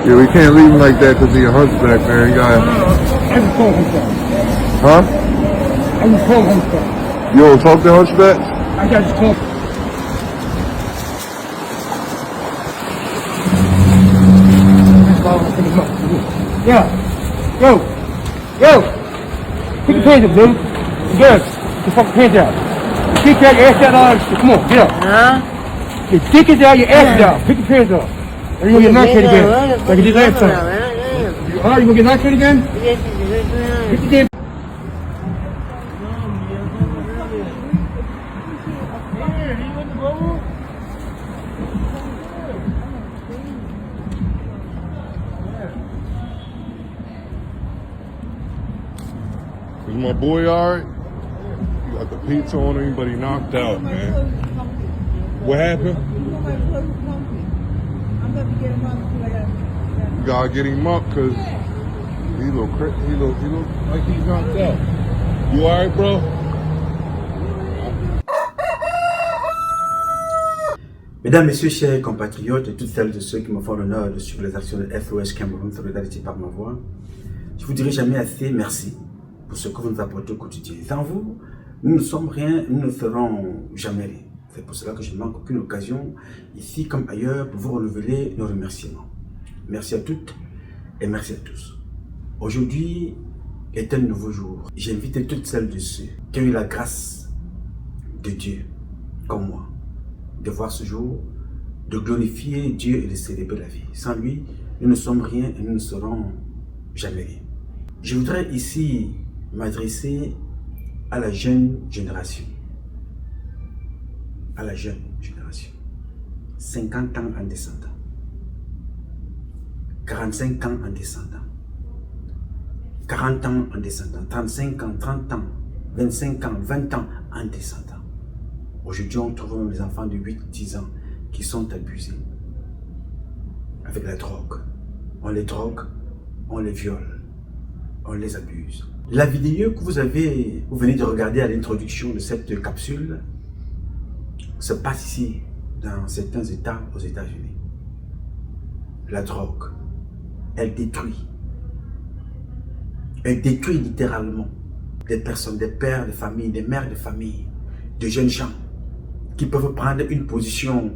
Yeah, we can't leave him like that because he's a hunchback, man. You gotta... I just told him so. Huh? I just told him so. You don't talk to hunchbacks? I just told him. Yeah. Yo. Put your hands up, dude. Good. Get your fucking hands out. Your dick out, your ass out. Come on, get up. Huh? Your dick is out, your ass is out. Pick your hands up. Or you gonna get knocked again. Like you did last time. You gonna get knocked again? Pick your damn. Is my boy alright? He got the pizza on him, but he knocked out, man. What happened? You gotta get him up because he look like he's knocked out. You alright, bro? Mesdames, Messieurs, chers compatriotes et toutes celles et ceux qui me font l'honneur de suivre les actions de SOS Cameroun Solidarité par ma voix, je vous dirai jamais assez merci pour ce que vous nous apportez au quotidien. Sans vous, nous ne sommes rien, nous ne serons jamais rien. C'est pour cela que je ne manque aucune occasion, ici comme ailleurs, pour vous renouveler nos remerciements. Merci à toutes et merci à tous. Aujourd'hui est un nouveau jour. J'invite toutes celles et ceux qui ont eu la grâce de Dieu, comme moi, de voir ce jour, de glorifier Dieu et de célébrer la vie. Sans lui, nous ne sommes rien et nous ne serons jamais rien. Je voudrais ici m'adresser à la jeune génération. À la jeune génération. 50 ans en descendant. 45 ans en descendant. 40 ans en descendant. 35 ans, 30 ans, 25 ans, 20 ans en descendant. Aujourd'hui, on trouve même les enfants de 8-10 ans qui sont abusés avec la drogue. On les drogue, on les viole, on les abuse. La vidéo que vous venez de regarder à l'introduction de cette capsule se passe ici, dans certains États aux États-Unis. La drogue, elle détruit. Elle détruit littéralement des personnes, des pères de famille, des mères de famille, de jeunes gens qui peuvent prendre une position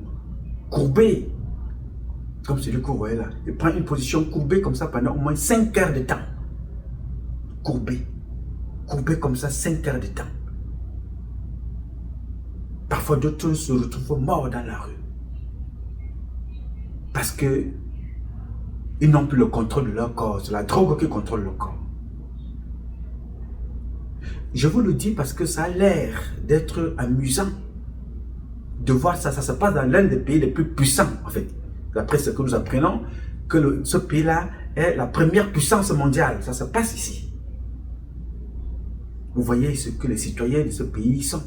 courbée, comme celui que vous voyez là. Ils prennent une position courbée comme ça pendant au moins 5 heures de temps. Courbé comme ça 5 heures de temps. Parfois d'autres se retrouvent morts dans la rue. Parce que ils n'ont plus le contrôle de leur corps. C'est la drogue qui contrôle le corps. Je vous le dis parce que ça a l'air d'être amusant de voir ça. Ça se passe dans l'un des pays les plus puissants en fait. D'après ce que nous apprenons, que ce pays-là est la première puissance mondiale. Ça se passe ici. Vous voyez ce que les citoyens de ce pays sont.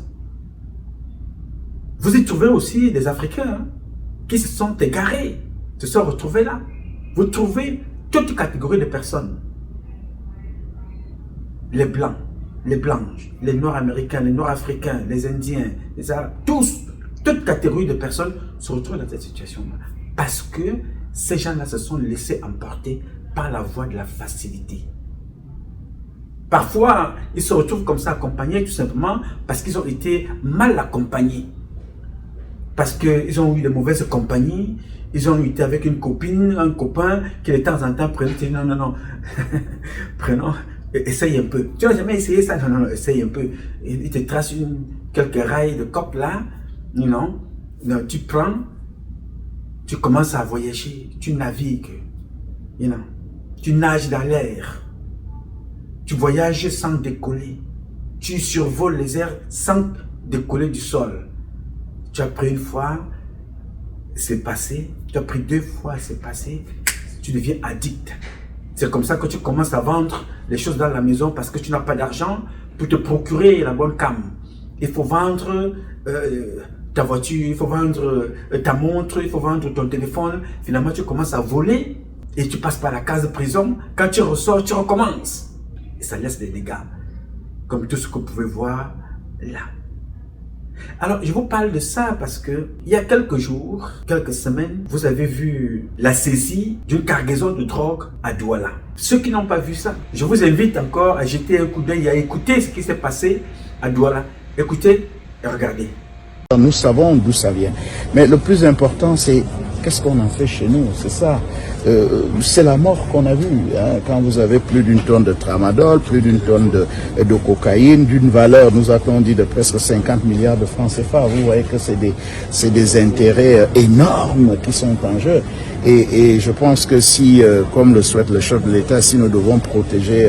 Vous y trouvez aussi des Africains qui se sont égarés, se sont retrouvés là. Vous trouvez toute catégorie de personnes. Les Blancs, les Blanches, les Noirs américains, les Noirs africains, les Indiens, les Arabes, tous, toute catégorie de personnes se retrouvent dans cette situation-là. Parce que ces gens-là se sont laissés emporter par la voie de la facilité. Parfois, ils se retrouvent comme ça accompagnés tout simplement parce qu'ils ont été mal accompagnés. Parce qu'ils ont eu de mauvaises compagnies, ils ont été avec une copine, un copain qui de temps en temps prenait, non, prenons, essaye un peu. Tu n'as jamais essayé ça? Non, essaye un peu. Il te trace quelques rails de cope là, non, tu prends, tu commences à voyager, tu navigues, tu nages dans l'air, tu voyages sans décoller, tu survoles les airs sans décoller du sol. Tu as pris une fois, c'est passé. Tu as pris 2 fois, c'est passé. Tu deviens addict. C'est comme ça que tu commences à vendre les choses dans la maison parce que tu n'as pas d'argent pour te procurer la bonne cam. Il faut vendre ta voiture, il faut vendre ta montre, il faut vendre ton téléphone. Finalement, tu commences à voler et tu passes par la case prison. Quand tu ressors, tu recommences. Et ça laisse des dégâts. Comme tout ce que vous pouvez voir là. Alors, je vous parle de ça parce que il y a quelques jours, quelques semaines, vous avez vu la saisie d'une cargaison de drogue à Douala. Ceux qui n'ont pas vu ça, je vous invite encore à jeter un coup d'œil, à écouter ce qui s'est passé à Douala. Écoutez et regardez. Nous savons d'où ça vient. Mais le plus important, c'est qu'est-ce qu'on en fait chez nous, c'est ça. C'est la mort qu'on a vue. Hein, quand vous avez plus d'une tonne de tramadol, plus d'une tonne de cocaïne, d'une valeur, nous a-t-on dit, de presque 50 milliards de francs CFA. Vous voyez que c'est des intérêts énormes qui sont en jeu. Et je pense que si, comme le souhaite le chef de l'État, si nous devons protéger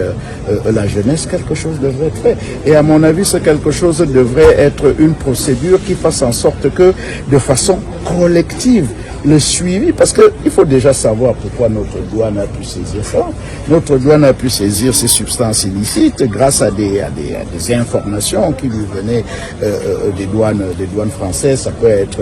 la jeunesse, quelque chose devrait être fait. Et à mon avis, ce quelque chose devrait être une procédure qui fasse en sorte que, de façon collective, le suivi, parce qu'il faut déjà savoir pourquoi notre douane a pu saisir ça. Notre douane a pu saisir ces substances illicites grâce à des informations qui lui venaient des douanes françaises, ça peut être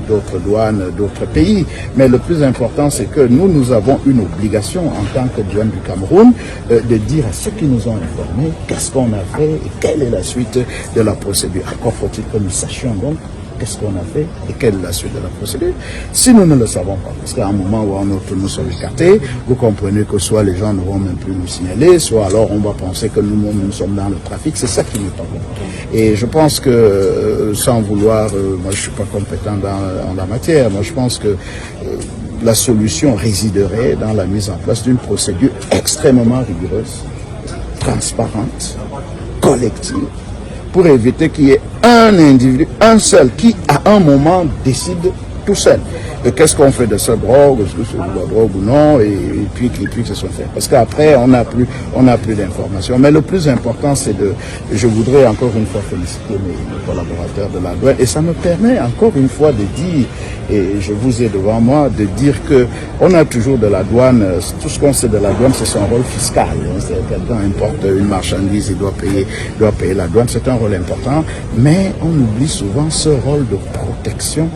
d'autres douanes, d'autres pays. Mais le plus important, c'est que nous avons une obligation en tant que douane du Cameroun de dire à ceux qui nous ont informés qu'est-ce qu'on a fait et quelle est la suite de la procédure. Encore faut-il que nous sachions donc qu'est-ce qu'on a fait et quelle est la suite de la procédure. Si nous ne le savons pas, parce qu'à un moment où nous sommes écartés, vous comprenez que soit les gens ne vont même plus nous signaler, soit alors on va penser que nous sommes dans le trafic. C'est ça qui n'est pas bon. Et je pense que, sans vouloir, moi je ne suis pas compétent en la matière, moi je pense que la solution résiderait dans la mise en place d'une procédure extrêmement rigoureuse, transparente, collective, pour éviter qu'il y ait un individu, un seul, qui à un moment décide tout seul. Qu'est-ce qu'on fait de cette drogue, est-ce que c'est de la drogue ou non, et puis que ce soit fait. Parce qu'après, on n'a plus d'informations. Mais le plus important, c'est je voudrais encore une fois féliciter mes collaborateurs de la douane, et ça me permet encore une fois de dire, et je vous ai devant moi, de dire que on a toujours de la douane, tout ce qu'on sait de la douane, c'est son rôle fiscal. Quelqu'un importe une marchandise, il doit payer la douane, c'est un rôle important, mais on oublie souvent ce rôle de protection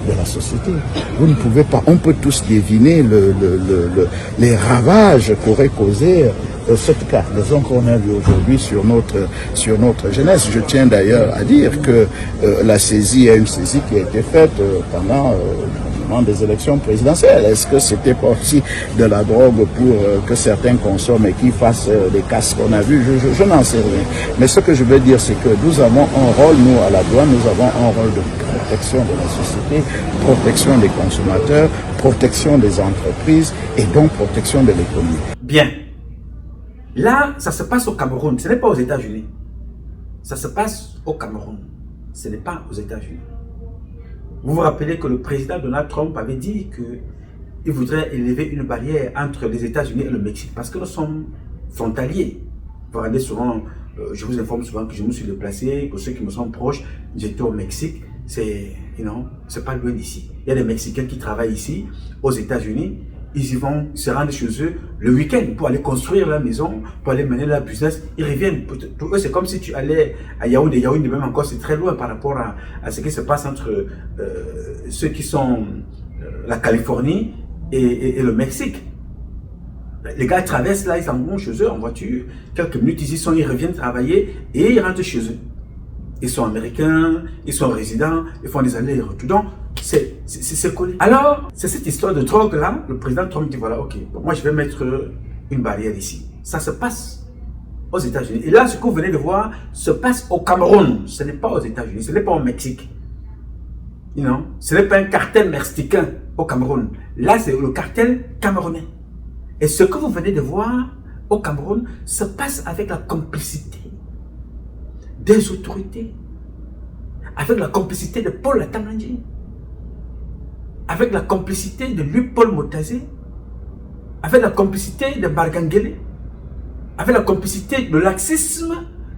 de la société. Vous ne pouvez pas, on peut tous deviner les ravages qu'aurait causé cette cargaison qu'on a vue aujourd'hui sur notre jeunesse. Je tiens d'ailleurs à dire que la saisie est une saisie qui a été faite pendant des élections présidentielles. Est-ce que c'était pas aussi de la drogue pour que certains consomment et qu'ils fassent les casses qu'on a vus? Je n'en sais rien. Mais ce que je veux dire, c'est que nous avons un rôle, nous à la douane, nous avons un rôle de protection de la société, protection des consommateurs, protection des entreprises et donc protection de l'économie. Bien. Là, ça se passe au Cameroun, ce n'est pas aux États-Unis. Ça se passe au Cameroun, ce n'est pas aux États-Unis. Vous vous rappelez que le président Donald Trump avait dit qu'il voudrait élever une barrière entre les États-Unis et le Mexique parce que nous sommes frontaliers. Vous regardez souvent, je vous informe souvent que je me suis déplacé, pour ceux qui me sont proches, j'étais au Mexique, c'est pas loin d'ici. Il y a des Mexicains qui travaillent ici, aux États-Unis, ils y vont se rendre chez eux le week-end pour aller construire leur maison, pour aller mener leur business. Ils reviennent. Pour eux, c'est comme si tu allais à Yaoundé. Yaoundé même encore, c'est très loin par rapport à ce qui se passe entre ceux qui sont la Californie et le Mexique. Les gars traversent là, ils s'en vont chez eux en voiture. Quelques minutes, ils reviennent travailler et ils rentrent chez eux. Ils sont américains, ils sont résidents, ils font des allers-retours. Donc, c'est collé. Alors, c'est cette histoire de drogue-là, le président Trump dit, voilà, ok, bon, moi je vais mettre une barrière ici. Ça se passe aux États-Unis. Et là, ce que vous venez de voir se passe au Cameroun. Ce n'est pas aux États-Unis, ce n'est pas au Mexique. Non, ce n'est pas un cartel mexicain au Cameroun. Là, c'est le cartel camerounais. Et ce que vous venez de voir au Cameroun se passe avec la complicité des autorités, avec la complicité de Paul Atamandji, avec la complicité de Luc-Paul Motazé, avec la complicité de Bargangele, avec la complicité de laxisme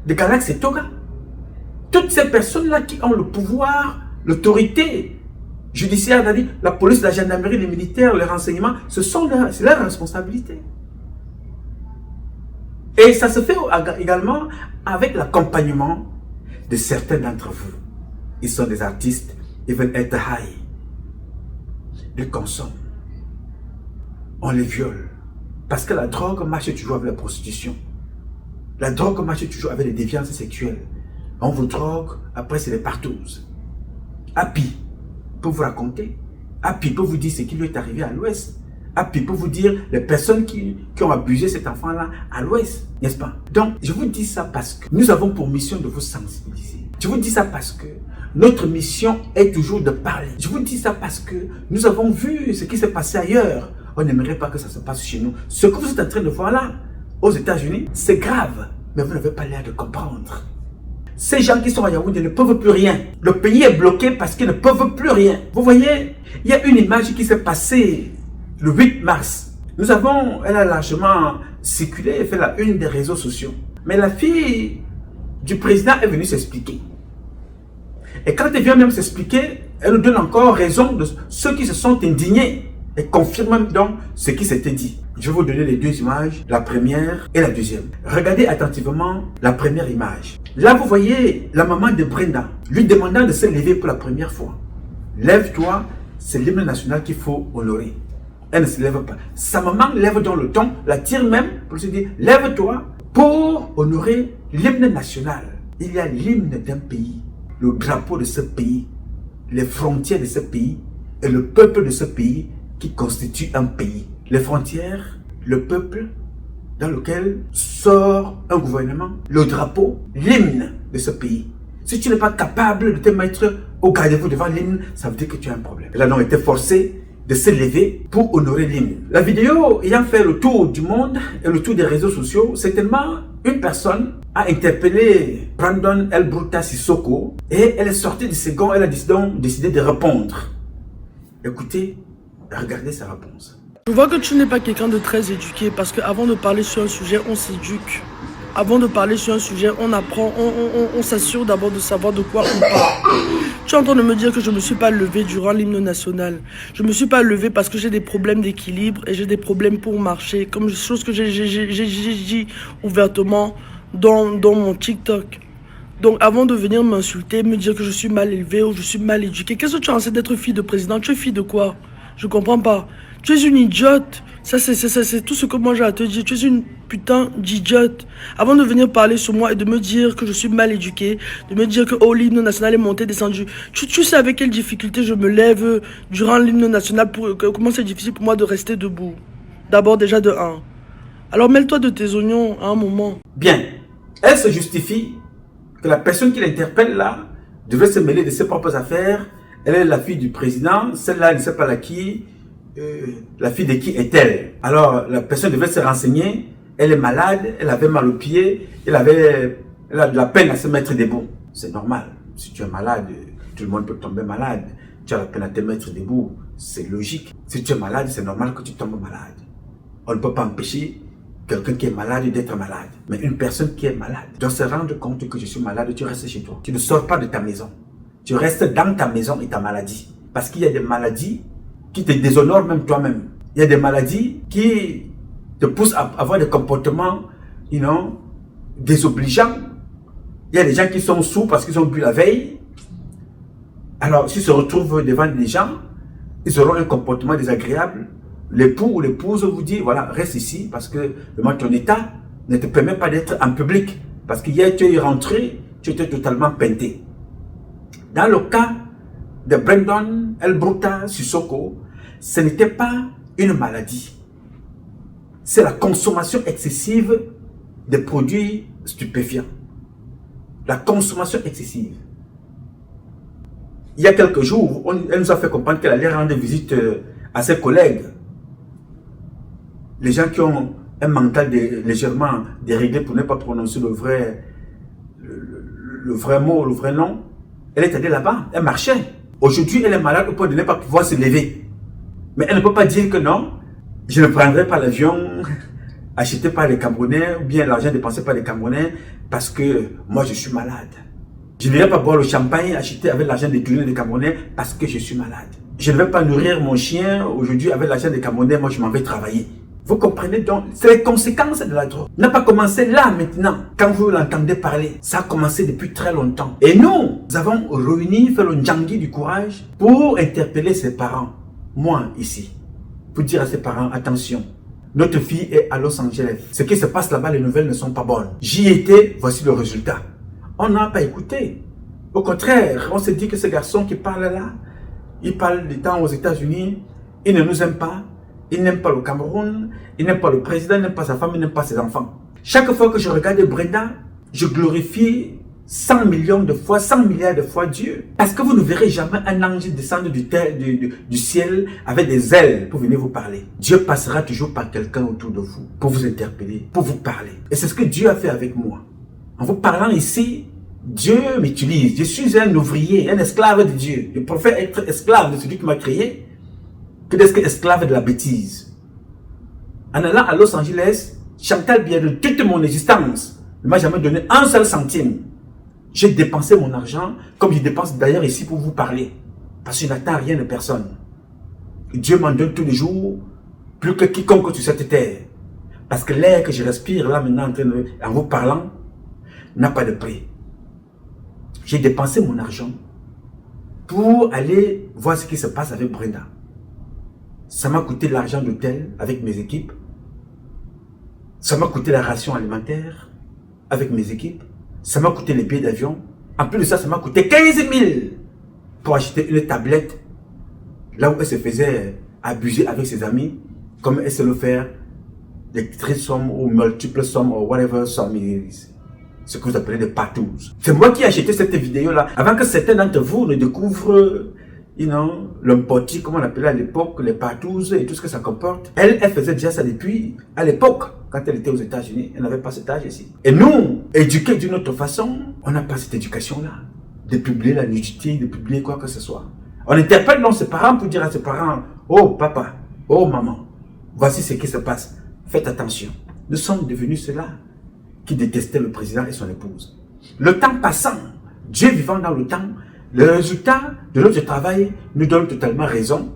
de Galax et Toga. Toutes ces personnes-là qui ont le pouvoir, l'autorité judiciaire, la police, la gendarmerie, les militaires, les renseignements, c'est leur responsabilité. Et ça se fait également avec l'accompagnement de certains d'entre vous. Ils sont des artistes, ils veulent être high. Ils consomment. On les viole. Parce que la drogue marche toujours avec la prostitution. La drogue marche toujours avec les déviances sexuelles. On vous drogue, après c'est les partous. Happy peut vous raconter. Happy peut vous dire ce qui lui est arrivé à l'Ouest. Happy peut vous dire les personnes qui ont abusé cet enfant-là à l'Ouest, n'est-ce pas? Donc, je vous dis ça parce que nous avons pour mission de vous sensibiliser. Je vous dis ça parce que notre mission est toujours de parler. Je vous dis ça parce que nous avons vu ce qui s'est passé ailleurs. On n'aimerait pas que ça se passe chez nous. Ce que vous êtes en train de voir là, aux États-Unis, c'est grave. Mais vous n'avez pas l'air de comprendre. Ces gens qui sont à Yaoundé ne peuvent plus rien. Le pays est bloqué parce qu'ils ne peuvent plus rien. Vous voyez, il y a une image qui s'est passée le 8 mars. Elle a largement circulé et fait la une des réseaux sociaux. Mais la fille du président est venue s'expliquer. Et quand elle vient même s'expliquer, elle nous donne encore raison de ceux qui se sont indignés et confirme donc ce qui s'était dit. Je vais vous donner les deux images, la première et la deuxième. Regardez attentivement la première image. Là, vous voyez la maman de Brenda lui demandant de se lever pour la première fois. Lève-toi, c'est l'hymne national qu'il faut honorer. Elle ne se lève pas. Sa maman lève dans le ton, la tire même pour se dire lève-toi pour honorer l'hymne national. Il y a l'hymne d'un pays, le drapeau de ce pays, les frontières de ce pays et le peuple de ce pays qui constitue un pays. Les frontières, le peuple dans lequel sort un gouvernement, le drapeau, l'hymne de ce pays. Si tu n'es pas capable de te mettre au garde-à-vous devant l'hymne, ça veut dire que tu as un problème. Elle a donc été forcée de se lever pour honorer l'hymne. La vidéo ayant fait le tour du monde et le tour des réseaux sociaux, certainement une personne a interpellé Brandon El Bruta Sissoko et elle est sortie du second, elle a décidé de répondre. Écoutez, regardez sa réponse. Je vois que tu n'es pas quelqu'un de très éduqué parce qu'avant de parler sur un sujet, on s'éduque. Avant de parler sur un sujet, on apprend, on s'assure d'abord de savoir de quoi on parle. Tu es en train de me dire que je ne me suis pas levé durant l'hymne national. Je ne me suis pas levé parce que j'ai des problèmes d'équilibre et j'ai des problèmes pour marcher, comme chose que j'ai dit ouvertement dans mon TikTok. Donc avant de venir m'insulter, me dire que je suis mal élevé ou je suis mal éduqué, qu'est-ce que tu as censé d'être fille de président? Tu es fille de quoi? Je comprends pas. Tu es une idiote. Ça, c'est tout ce que moi j'ai à te dire. Tu es une putain d'idiote. Avant de venir parler sur moi et de me dire que je suis mal éduqué, de me dire que oh, l'hymne national est monté, descendu. Tu sais avec quelle difficulté je me lève durant l'hymne national, comment c'est difficile pour moi de rester debout. D'abord déjà de 1. Alors mêle-toi de tes oignons à un moment. Bien. Elle se justifie que la personne qui l'interpelle là devait se mêler de ses propres affaires. Elle est la fille du président, celle-là, elle ne sait pas la fille de qui est-elle. Alors, la personne devait se renseigner, elle est malade, elle avait mal au pied, elle a de la peine à se mettre debout. C'est normal, si tu es malade, tout le monde peut tomber malade, tu as la peine à te mettre debout, c'est logique. Si tu es malade, c'est normal que tu tombes malade. On ne peut pas empêcher quelqu'un qui est malade d'être malade. Mais une personne qui est malade doit se rendre compte que je suis malade, tu restes chez toi. Tu ne sors pas de ta maison. Tu restes dans ta maison et ta maladie. Parce qu'il y a des maladies qui te déshonorent même toi-même. Il y a des maladies qui te poussent à avoir des comportements, désobligeants. Il y a des gens qui sont sourds parce qu'ils ont bu la veille. Alors, s'ils se retrouvent devant des gens, ils auront un comportement désagréable. L'époux ou l'épouse vous dit, voilà, reste ici parce que ton état ne te permet pas d'être en public. Parce qu'hier, tu es rentré, tu étais totalement peinté. Dans le cas de Brandon El Bruta Sissoko, ce n'était pas une maladie. C'est la consommation excessive de produits stupéfiants. La consommation excessive. Il y a quelques jours, elle nous a fait comprendre qu'elle allait rendre visite à ses collègues. Les gens qui ont un mental légèrement déréglé pour ne pas prononcer le vrai mot, le vrai nom. Elle est allée là-bas, elle marchait. Aujourd'hui, elle est malade au point de ne pas pouvoir se lever. Mais elle ne peut pas dire que non, je ne prendrai pas l'avion acheté par les Camerounais ou bien l'argent dépensé par les Camerounais parce que moi je suis malade. Je n'irai pas boire le champagne acheté avec l'argent détourné des Camerounais parce que je suis malade. Je ne vais pas nourrir mon chien aujourd'hui avec l'argent des Camerounais, moi je m'en vais travailler. Vous comprenez donc, c'est les conséquences de la drogue. Ça n'a pas commencé là maintenant, quand vous l'entendez parler. Ça a commencé depuis très longtemps. Et nous avons réuni, fait le Ndjangi du courage pour interpeller ses parents. Moi, ici, pour dire à ses parents, attention, notre fille est à Los Angeles. Ce qui se passe là-bas, les nouvelles ne sont pas bonnes. J'y étais, voici le résultat. On n'a pas écouté. Au contraire, on se dit que ce garçon qui parle là, il parle du temps aux États-Unis, il ne nous aime pas, il n'aime pas le Cameroun, il n'aime pas le président, il n'aime pas sa femme, il n'aime pas ses enfants. Chaque fois que je regarde Brenda, je glorifie 100 millions de fois, 100 milliards de fois Dieu. Parce que vous ne verrez jamais un ange descendre du ciel avec des ailes pour venir vous parler. Dieu passera toujours par quelqu'un autour de vous pour vous interpeller, pour vous parler. Et c'est ce que Dieu a fait avec moi. En vous parlant ici, Dieu m'utilise. Je suis un ouvrier, un esclave de Dieu. Je préfère être esclave de celui qui m'a créé que d'être esclave de la bêtise. En allant à Los Angeles, Chantal Biya, de toute mon existence, ne m'a jamais donné un seul centime. J'ai dépensé mon argent comme je dépense d'ailleurs ici pour vous parler. Parce que je n'attends rien de personne. Dieu m'en donne tous les jours plus que quiconque sur cette terre. Parce que l'air que je respire là maintenant en vous parlant n'a pas de prix. J'ai dépensé mon argent pour aller voir ce qui se passe avec Brenda. Ça m'a coûté l'argent d'hôtel avec mes équipes. Ça m'a coûté la ration alimentaire avec mes équipes. Ça m'a coûté les billets d'avion. En plus de ça, ça m'a coûté 15 000 pour acheter une tablette. Là où elle se faisait abuser avec ses amis, comme elle sait le faire, des triple sommes ou multiples sommes ou whatever sum it is. Ce que vous appelez des patous. C'est moi qui ai acheté cette vidéo-là avant que certains d'entre vous ne découvrent, l'homme portique, comme on l'appelait à l'époque, les patous et tout ce que ça comporte. Elle faisait déjà ça depuis à l'époque, quand elle était aux États-Unis. Elle n'avait pas cet âge ici. Et nous, éduqués d'une autre façon, on n'a pas cette éducation-là. De publier la nudité, de publier quoi que ce soit. On interpelle ses parents pour dire à ses parents, oh papa, oh maman, voici ce qui se passe. Faites attention. Nous sommes devenus ceux-là qui détestaient le président et son épouse. Le temps passant, Dieu vivant dans le temps, le résultat de notre travail nous donne totalement raison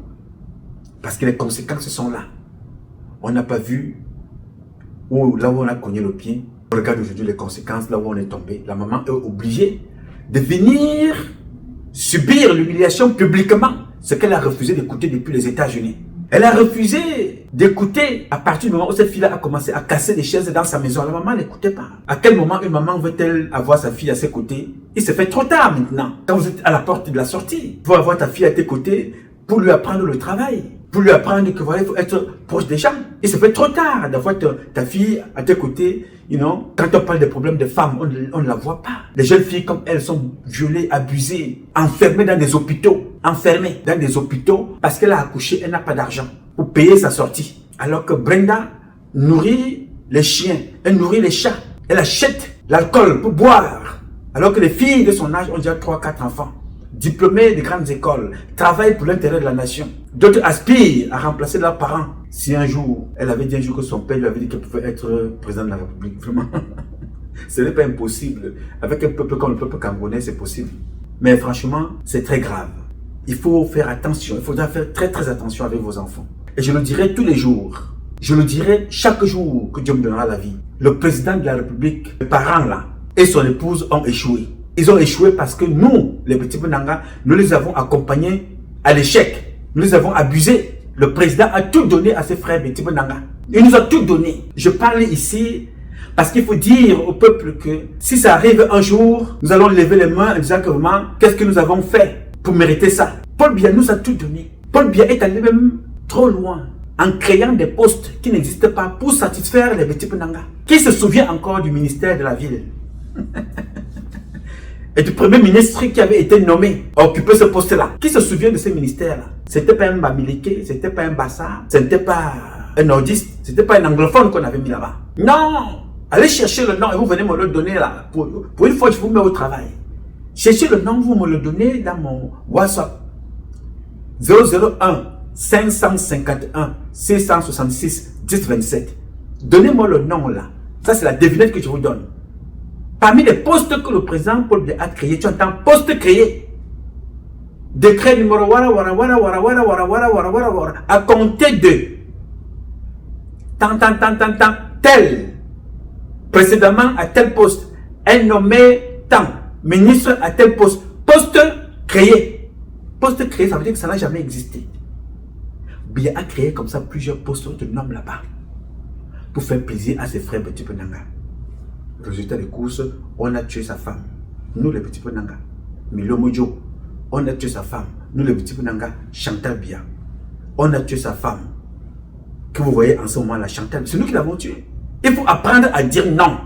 parce que les conséquences sont là. On n'a pas vu là où on a cogné le pied. On regarde aujourd'hui les conséquences, là où on est tombé. La maman est obligée de venir subir l'humiliation publiquement, ce qu'elle a refusé d'écouter depuis les États-Unis. Elle a refusé d'écouter à partir du moment où cette fille-là a commencé à casser des chaises dans sa maison. La maman n'écoutait pas. À quel moment une maman veut-elle avoir sa fille à ses côtés? Il se fait trop tard maintenant. Quand vous êtes à la porte de la sortie, il faut avoir ta fille à tes côtés pour lui apprendre le travail. Pour lui apprendre que voilà, il faut être proche des gens. Il se fait trop tard d'avoir ta fille à tes côtés. Quand on parle des problèmes de femmes, on ne la voit pas. Les jeunes filles comme elles sont violées, abusées, enfermées dans des hôpitaux. Enfermée dans des hôpitaux parce qu'elle a accouché, elle n'a pas d'argent pour payer sa sortie. Alors que Brenda nourrit les chiens, elle nourrit les chats, elle achète l'alcool pour boire. Alors que les filles de son âge ont déjà 3-4 enfants, diplômées de grandes écoles, travaillent pour l'intérêt de la nation. D'autres aspirent à remplacer leurs parents. Si un jour, elle avait dit un jour que son père lui avait dit qu'elle pouvait être président de la République, vraiment, ce n'est pas impossible. Avec un peuple comme le peuple camerounais, c'est possible. Mais franchement, c'est très grave. Il faut faire attention, il faudra faire très très attention avec vos enfants. Et je le dirai tous les jours. Je le dirai chaque jour que Dieu me donnera la vie. Le président de la République, les parents là, et son épouse ont échoué. Ils ont échoué parce que nous, les petits Bonanga, nous les avons accompagnés à l'échec. Nous les avons abusés. Le président a tout donné à ses frères petits Bonanga. Il nous a tout donné. Je parle ici parce qu'il faut dire au peuple que si ça arrive un jour, nous allons lever les mains en disant que vraiment, qu'est-ce que nous avons fait pour mériter ça? Paul Biya nous a tout donné. Paul Biya est allé même trop loin en créant des postes qui n'existent pas pour satisfaire les petits Bonanga. Qui se souvient encore du ministère de la ville et du premier ministre qui avait été nommé à occuper ce poste-là? Qui se souvient de ce ministère-là? C'était pas un Bamileke, c'était pas un Bassa, c'était pas un nordiste, c'était pas un anglophone qu'on avait mis là-bas. Non! Allez chercher le nom et vous venez me le donner là. Pour une fois, je vous mets au travail. Cherchez le nom, vous me le donnez dans mon WhatsApp. 001 551 666 1027. Donnez-moi le nom là. Ça, c'est la devinette que je vous donne. Parmi les postes que le président Paul Biya a créés, tu entends poste créé. Décret numéro à compter de tel. Précédemment à tel poste. Un nommé tant. Ministre à tel poste. Poste créé. Poste créé, ça veut dire que ça n'a jamais existé. Biya a créé comme ça plusieurs postes de noms là-bas. Pour faire plaisir à ses frères petits Bonanga. Résultat des courses, on a tué sa femme. Nous les petits Bonanga. Milo Mojo. On a tué sa femme. Nous, les petits Nanga, Chantal Biya. On a tué sa femme. Que vous voyez en ce moment la Chantal, c'est nous qui l'avons tué. Il faut apprendre à dire non.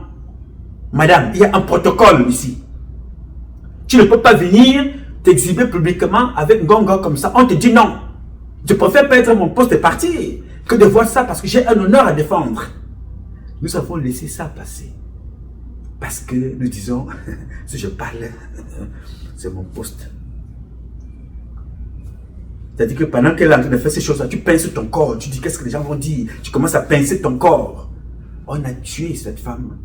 Madame, il y a un protocole ici. Tu ne peux pas venir t'exhiber publiquement avec Ngongo comme ça. On te dit non. Je préfère perdre mon poste et partir que de voir ça parce que j'ai un honneur à défendre. Nous avons laissé ça passer. Parce que nous disons, si je parle, c'est mon poste. C'est-à-dire que pendant qu'elle est en train de faire ces choses-là, tu pinces ton corps, tu dis qu'est-ce que les gens vont dire, tu commences à pincer ton corps. On a tué cette femme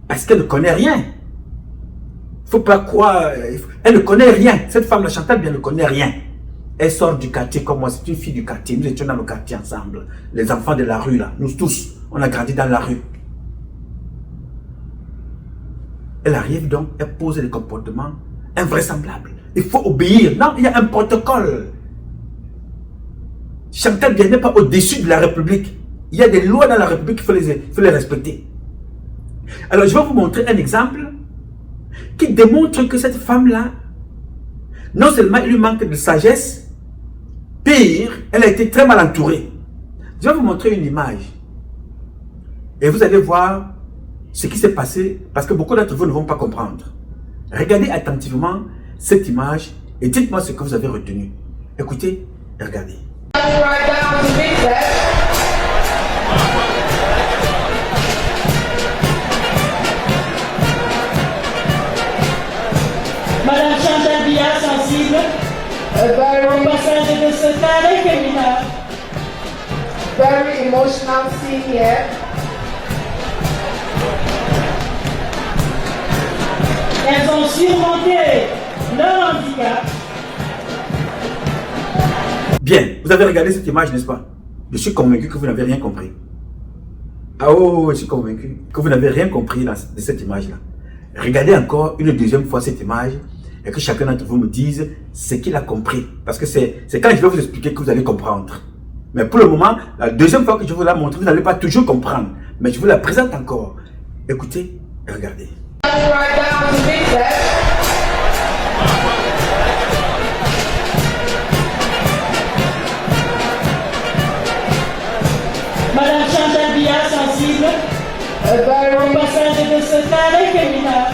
parce qu'elle ne connaît rien. Il ne faut pas croire, elle ne connaît rien. Cette femme, la Chantal Biya, ne connaît rien. Elle sort du quartier comme moi, c'est une fille du quartier. Nous étions dans le quartier ensemble. Les enfants de la rue, là, nous tous, on a grandi dans la rue. Elle arrive donc, elle pose des comportements invraisemblables. Il faut obéir. Non, il y a un protocole. Chantal Biya n'est pas au-dessus de la République. Il y a des lois dans la République, il faut les respecter. Alors, je vais vous montrer un exemple qui démontre que cette femme-là, non seulement il lui manque de sagesse, pire, elle a été très mal entourée. Je vais vous montrer une image. Et vous allez voir ce qui s'est passé, parce que beaucoup d'entre vous ne vont pas comprendre. Regardez attentivement cette image et dites-moi ce que vous avez retenu. Écoutez et regardez. Madame Chantal Biya, sensible au passage de ce taré féminin. Very emotional scene here. Elles ont surmonté leur handicap. Bien, vous avez regardé cette image, n'est-ce pas? Je suis convaincu que vous n'avez rien compris. Ah oh, je suis convaincu que vous n'avez rien compris de cette image-là. Regardez encore une deuxième fois cette image et que chacun d'entre vous me dise ce qu'il a compris. Parce que c'est quand je vais vous expliquer que vous allez comprendre. Mais pour le moment, la deuxième fois que je vous la montre, vous n'allez pas toujours comprendre. Mais je vous la présente encore. Écoutez et regardez. Madame Chantal Biya, sensible au passage de ce taré féminin.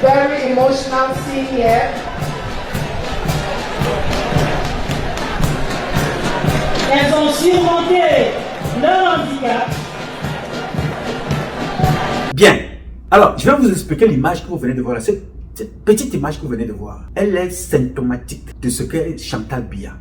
Very emotional scene here. Elles ont surmonté leur handicap. Bien. Alors, je vais vous expliquer l'image que vous venez de voir là. Cette petite image que vous venez de voir, elle est symptomatique de ce qu'est Chantal Biya.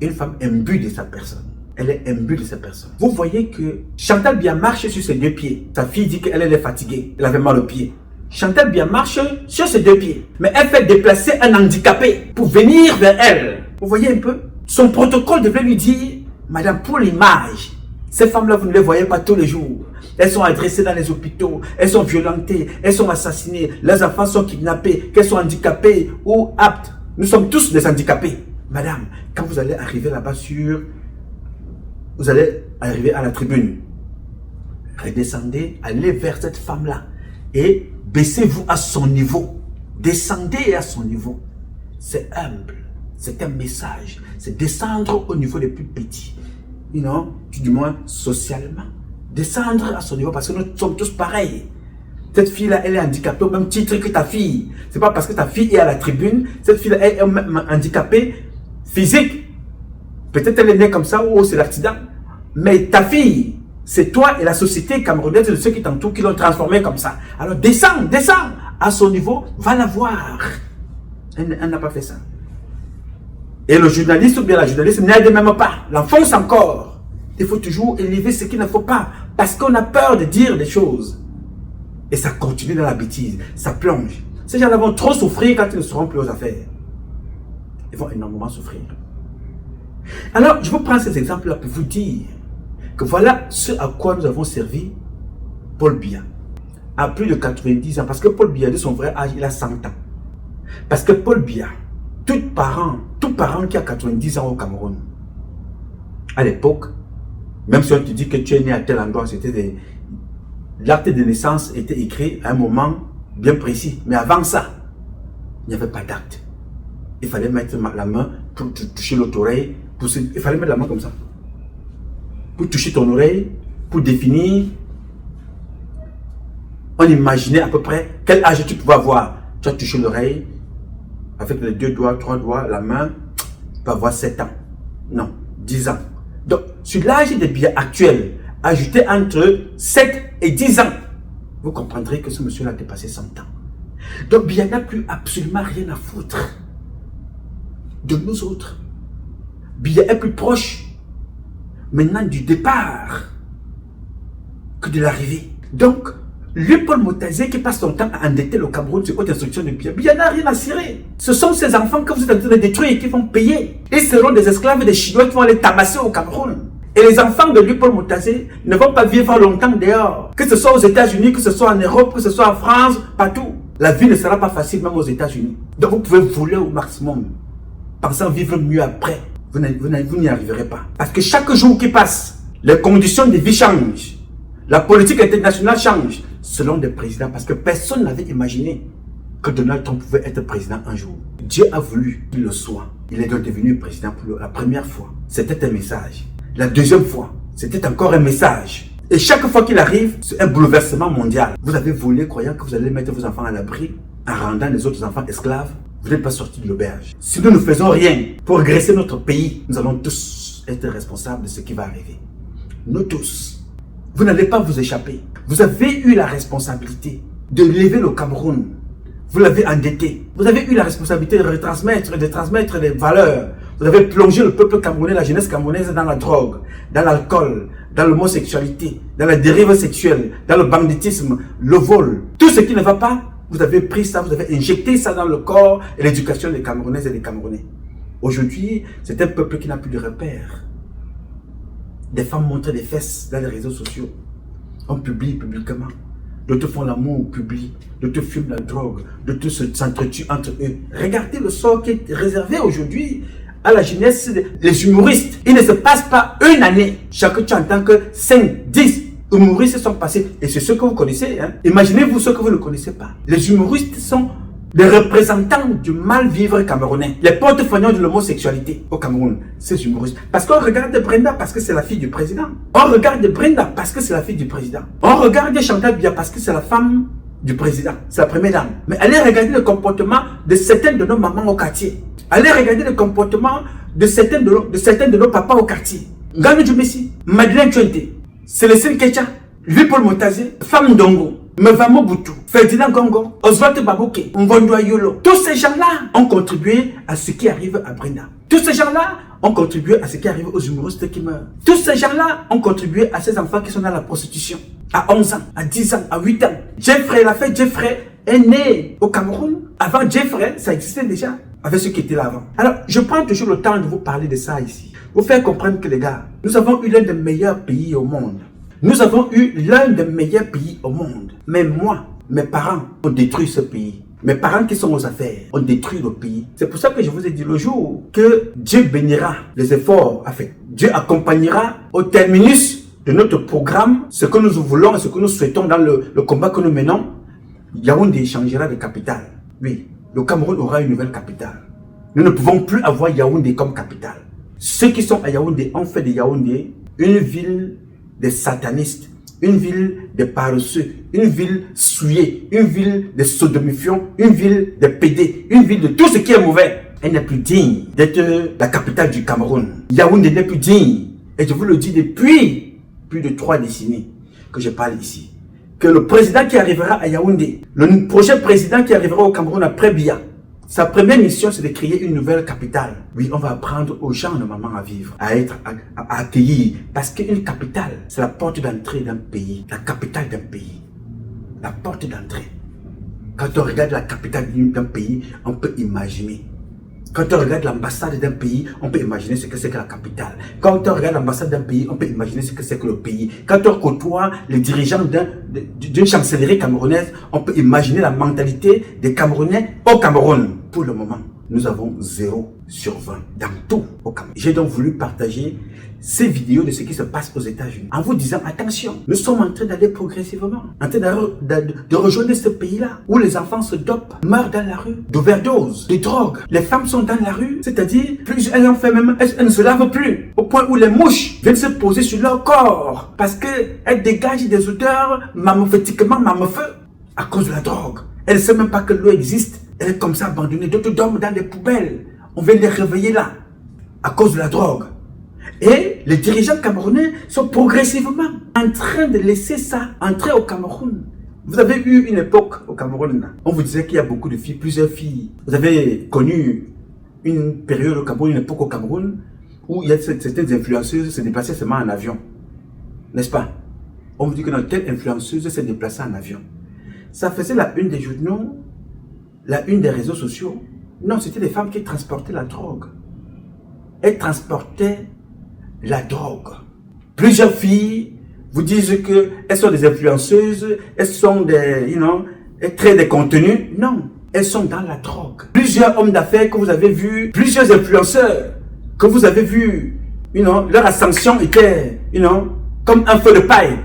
Une femme imbue de sa personne. Elle est imbue de sa personne. Vous voyez que Chantal Biya marche sur ses deux pieds. Sa fille dit qu'elle est fatiguée. Elle avait mal aux pieds. Chantal Biya marche sur ses deux pieds. Mais elle fait déplacer un handicapé pour venir vers elle. Vous voyez un peu? Son protocole devrait lui dire, madame, pour l'image, ces femmes-là, vous ne les voyez pas tous les jours. Elles sont adressées dans les hôpitaux, elles sont violentées, elles sont assassinées, leurs enfants sont kidnappés, qu'elles sont handicapées ou aptes. Nous sommes tous des handicapés. Madame, quand vous allez arriver là-bas vous allez arriver à la tribune. Redescendez, allez vers cette femme-là et baissez-vous à son niveau. Descendez à son niveau. C'est humble, c'est un message. C'est descendre au niveau des plus petits. Du moins socialement. Descendre à son niveau parce que nous sommes tous pareils. Cette fille-là, elle est handicapée au même titre que ta fille. C'est pas parce que ta fille est à la tribune, cette fille-là est handicapée physique. Peut-être elle est née comme ça ou c'est l'accident. Mais ta fille, c'est toi et la société camerounaise de ceux qui t'entourent qui l'ont transformée comme ça. Alors descends à son niveau, va la voir. Elle n'a pas fait ça. Et le journaliste ou bien la journaliste n'aide même pas, l'enfonce encore. Il faut toujours élever ce qu'il ne faut pas, parce qu'on a peur de dire des choses. Et ça continue dans la bêtise, ça plonge. Ces gens-là vont trop souffrir quand ils ne seront plus aux affaires. Ils vont énormément souffrir. Alors, je vous prends ces exemples-là pour vous dire que voilà ce à quoi nous avons servi Paul Biya. À plus de 90 ans, parce que Paul Biya, de son vrai âge, il a 100 ans. Parce que Paul Biya, tout parent qui a 90 ans au Cameroun, à l'époque, même si on te dit que tu es né à tel endroit, l'acte de naissance était écrit à un moment bien précis. Mais avant ça, il n'y avait pas d'acte. Il fallait mettre la main pour toucher l'autre oreille. Il fallait mettre la main comme ça. Pour toucher ton oreille, pour définir. On imaginait à peu près quel âge tu pouvais avoir. Tu as touché l'oreille, avec les 2 doigts, 3 doigts, la main, tu peux avoir 7 ans. Non, 10 ans. Donc, sur l'âge des billets actuels, ajouté entre 7 et 10 ans, vous comprendrez que ce monsieur-là a dépassé 100 ans. Donc, Biya n'a plus absolument rien à foutre de nous autres. Biya est plus proche maintenant du départ que de l'arrivée. Donc, lui, Paul Motazé, qui passe son temps à endetter le Cameroun sur haute instruction de Biya, Biya n'a rien à cirer. Ce sont ces enfants que vous êtes en train de détruire et qui vont payer. Ils seront des esclaves des Chinois qui vont aller tabasser au Cameroun. Et les enfants de lui, Paul Motazé, ne vont pas vivre longtemps dehors. Que ce soit aux États-Unis, que ce soit en Europe, que ce soit en France, partout. La vie ne sera pas facile même aux États-Unis. Donc vous pouvez voler au maximum, pensant vivre mieux après. Vous n'y arriverez pas. Parce que chaque jour qui passe, les conditions de vie changent. La politique internationale change selon des présidents. Parce que personne n'avait imaginé que Donald Trump pouvait être président un jour. Dieu a voulu qu'il le soit. Il est donc devenu président pour la première fois. C'était un message. La deuxième fois, c'était encore un message. Et chaque fois qu'il arrive, c'est un bouleversement mondial. Vous avez volé croyant que vous allez mettre vos enfants à l'abri en rendant les autres enfants esclaves. Vous n'êtes pas sortis de l'auberge. Si nous ne faisons rien pour graisser notre pays, nous allons tous être responsables de ce qui va arriver. Nous tous. Vous n'allez pas vous échapper. Vous avez eu la responsabilité de lever le Cameroun. Vous l'avez endetté. Vous avez eu la responsabilité de transmettre les valeurs. Vous avez plongé le peuple camerounais, la jeunesse camerounaise dans la drogue, dans l'alcool, dans l'homosexualité, dans la dérive sexuelle, dans le banditisme, le vol. Tout ce qui ne va pas, vous avez pris ça, vous avez injecté ça dans le corps et l'éducation des Camerounaises et des Camerounais. Aujourd'hui, c'est un peuple qui n'a plus de repères. Des femmes montrent des fesses dans les réseaux sociaux. On publie publiquement. D'autres font l'amour au public. D'autres fument la drogue. D'autres s'entretuent entre eux. Regardez le sort qui est réservé aujourd'hui à la jeunesse, les humoristes. Il ne se passe pas une année. Chaque tu entends que 5, 10 humoristes sont passés. Et c'est ceux que vous connaissez. Hein? Imaginez-vous ceux que vous ne connaissez pas. Les humoristes sont des représentants du mal-vivre camerounais. Les porte-faignants de l'homosexualité au Cameroun, ces humoristes. Parce qu'on regarde Brenda parce que c'est la fille du président. On regarde Brenda parce que c'est la fille du président. On regarde Chantal Biya parce que c'est la femme du président. C'est la première dame. Mais allez regarder le comportement de certaines de nos mamans au quartier. Allez regarder le comportement de certains de nos papas au quartier. Ngano Djoumessi, Madeleine Tchouente, Célestine Kecha, Louis-Paul Motazé, Femme Ndongo, Mevamo Boutou, Ferdinand Gongo, Oswald Babouke, Mvondo Yolo. Tous ces gens-là ont contribué à ce qui arrive à Brenda. Tous ces gens-là ont contribué à ce qui arrive aux humoristes qui meurent. Tous ces gens-là ont contribué à ces enfants qui sont dans la prostitution. À 11 ans, à 10 ans, à 8 ans. Jeffrey, la fête Jeffrey est né au Cameroun. Avant Jeffrey, ça existait déjà avec ceux qui étaient là avant. Alors, je prends toujours le temps de vous parler de ça ici. Vous faire comprendre que les gars, nous avons eu l'un des meilleurs pays au monde. Nous avons eu l'un des meilleurs pays au monde. Mais moi, mes parents ont détruit ce pays. Mes parents qui sont aux affaires ont détruit le pays. C'est pour ça que je vous ai dit le jour que Dieu bénira les efforts à faire. Dieu accompagnera au terminus de notre programme ce que nous voulons et ce que nous souhaitons dans le combat que nous menons. Yaoundé changera de capitale. Oui, le Cameroun aura une nouvelle capitale. Nous ne pouvons plus avoir Yaoundé comme capitale. Ceux qui sont à Yaoundé ont fait de Yaoundé une ville des satanistes, une ville des paresseux, une ville souillée, une ville des sodomifiants, une ville des pédés, une ville de tout ce qui est mauvais. Elle n'est plus digne d'être la capitale du Cameroun. Yaoundé n'est plus digne. Et je vous le dis depuis plus de 3 décennies que je parle ici. Que le président qui arrivera à Yaoundé, le prochain président qui arrivera au Cameroun après Biya, sa première mission, c'est de créer une nouvelle capitale. Oui, on va apprendre aux gens normalement à vivre, à accueillir. Parce qu'une capitale, c'est la porte d'entrée d'un pays. La capitale d'un pays. La porte d'entrée. Quand on regarde la capitale d'un pays, on peut imaginer. Quand on regarde l'ambassade d'un pays, on peut imaginer ce que c'est que la capitale. Quand on regarde l'ambassade d'un pays, on peut imaginer ce que c'est que le pays. Quand on côtoie les dirigeants d'une chancellerie camerounaise, on peut imaginer la mentalité des Camerounais au Cameroun. Pour le moment, nous avons 0 sur 20 dans tout au Cameroun. J'ai donc voulu partager ces vidéos de ce qui se passe aux États-Unis en vous disant attention, nous sommes en train d'aller progressivement, en train de rejoindre ce pays-là où les enfants se dopent, meurent dans la rue, d'overdose, de drogue. Les femmes sont dans la rue, c'est-à-dire, plus elles en fait même, elles ne se lavent plus, au point où les mouches viennent se poser sur leur corps parce qu'elles dégagent des odeurs mammophétiquement mammofeux à cause de la drogue. Elles ne savent même pas que l'eau existe. Elle est comme ça abandonnée. D'autres dorment dans des poubelles. On vient les réveiller là à cause de la drogue. Et les dirigeants camerounais sont progressivement en train de laisser ça entrer au Cameroun. Vous avez eu une époque au Cameroun, on vous disait qu'il y a beaucoup de filles, plusieurs filles. Vous avez connu une période au Cameroun, une époque au Cameroun, où il y a certaines influenceuses se déplaçaient seulement en avion. N'est-ce pas? On vous dit que dans telle influenceuse s'est déplacée en avion. Ça faisait la une des journaux, la une des réseaux sociaux. Non, c'était des femmes qui transportaient la drogue. Elles transportaient la drogue. Plusieurs filles vous disent qu'elles sont des influenceuses, elles sont des, elles créent des contenus. Non, elles sont dans la drogue. Plusieurs hommes d'affaires que vous avez vus, plusieurs influenceurs que vous avez vus, leur ascension était, comme un feu de paille.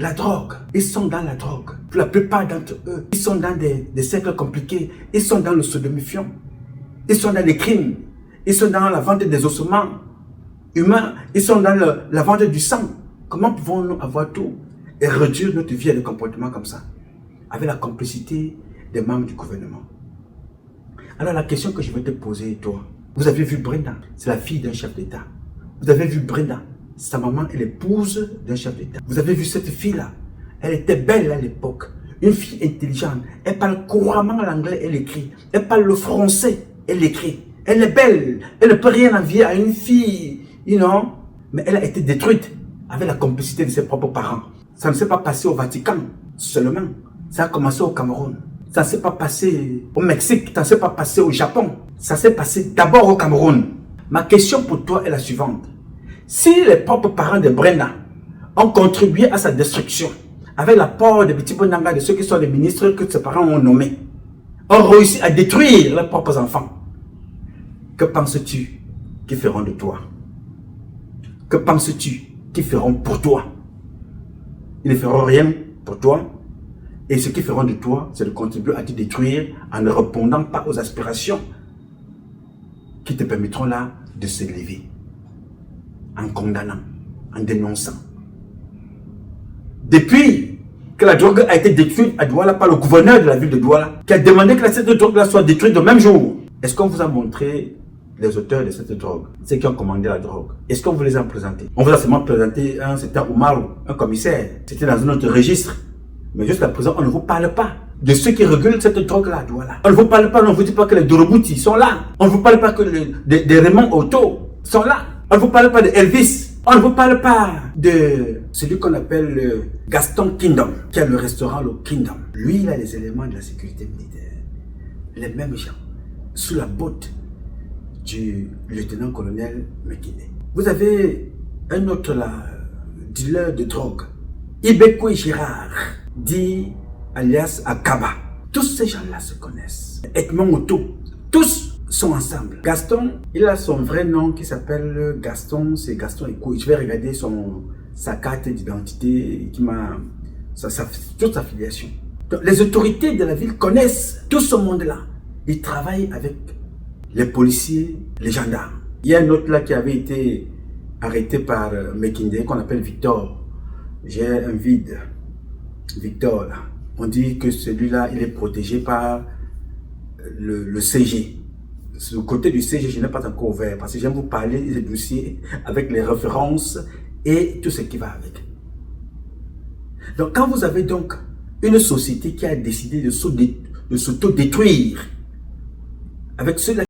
La drogue, ils sont dans la drogue. Pour la plupart d'entre eux, ils sont dans des cercles compliqués. Ils sont dans le sodomifiant. Ils sont dans les crimes. Ils sont dans la vente des ossements humains. Ils sont dans la vente du sang. Comment pouvons-nous avoir tout et réduire notre vie à des comportements comme ça, avec la complicité des membres du gouvernement? Alors la question que je vais te poser, toi, vous avez vu Brenda, c'est la fille d'un chef d'État. Vous avez vu Brenda, sa maman est l'épouse d'un chef d'État. Vous avez vu cette fille-là, elle était belle à l'époque, une fille intelligente, elle parle couramment l'anglais, elle écrit, elle parle le français, elle écrit, elle est belle, elle ne peut rien envier à une fille, mais elle a été détruite avec la complicité de ses propres parents. Ça ne s'est pas passé au Vatican seulement, ça a commencé au Cameroun. Ça ne s'est pas passé au Mexique, ça ne s'est pas passé au Japon, ça s'est passé d'abord au Cameroun. Ma question pour toi est la suivante. Si les propres parents de Brenda ont contribué à sa destruction, avec l'apport de Petit Bonanga, de ceux qui sont les ministres que ses parents ont nommés, ont réussi à détruire leurs propres enfants, que penses-tu qu'ils feront de toi? Que penses-tu qu'ils feront pour toi? Ils ne feront rien pour toi. Et ce qu'ils feront de toi, c'est de contribuer à te détruire en ne répondant pas aux aspirations qui te permettront là de s'élever. En condamnant, en dénonçant. Depuis que la drogue a été détruite à Douala par le gouverneur de la ville de Douala, qui a demandé que cette drogue-là soit détruite le même jour, est-ce qu'on vous a montré les auteurs de cette drogue, ceux qui ont commandé la drogue? Est-ce qu'on vous les a présentés? On vous a seulement présenté un certain Oumarou, un commissaire. C'était dans un autre registre. Mais jusqu'à présent, on ne vous parle pas de ceux qui régulent cette drogue-là. Voilà. On ne vous parle pas, on ne vous dit pas que les Dorobouti sont là. On ne vous parle pas que des Raymond Otto sont là. On ne vous parle pas de Elvis. On ne vous parle pas de celui qu'on appelle Gaston Kingdom, qui a le restaurant le Kingdom. Lui, il a les éléments de la sécurité militaire. Les mêmes gens, sous la botte du lieutenant-colonel Mekine. Vous avez un autre là, dealer de drogue, Ibekoui Girard, dit alias Akaba. Tous ces gens-là se connaissent. Edmond Otto, tous sont ensemble. Gaston, il a son vrai nom qui s'appelle Gaston, c'est Gaston Ekoué. Je vais regarder sa carte d'identité qui m'a... toute sa filiation. Donc, les autorités de la ville connaissent tout ce monde-là. Ils travaillent avec les policiers, les gendarmes. Il y a un autre là qui avait été arrêté par Mekinde, qu'on appelle Victor. J'ai un vide. Victor, là. On dit que celui-là, il est protégé par le CG. Le côté du CG, je n'ai pas encore ouvert parce que j'aime vous parler des dossiers avec les références et tout ce qui va avec. Donc, quand vous avez donc une société qui a décidé de s'auto-détruire avec ceux-là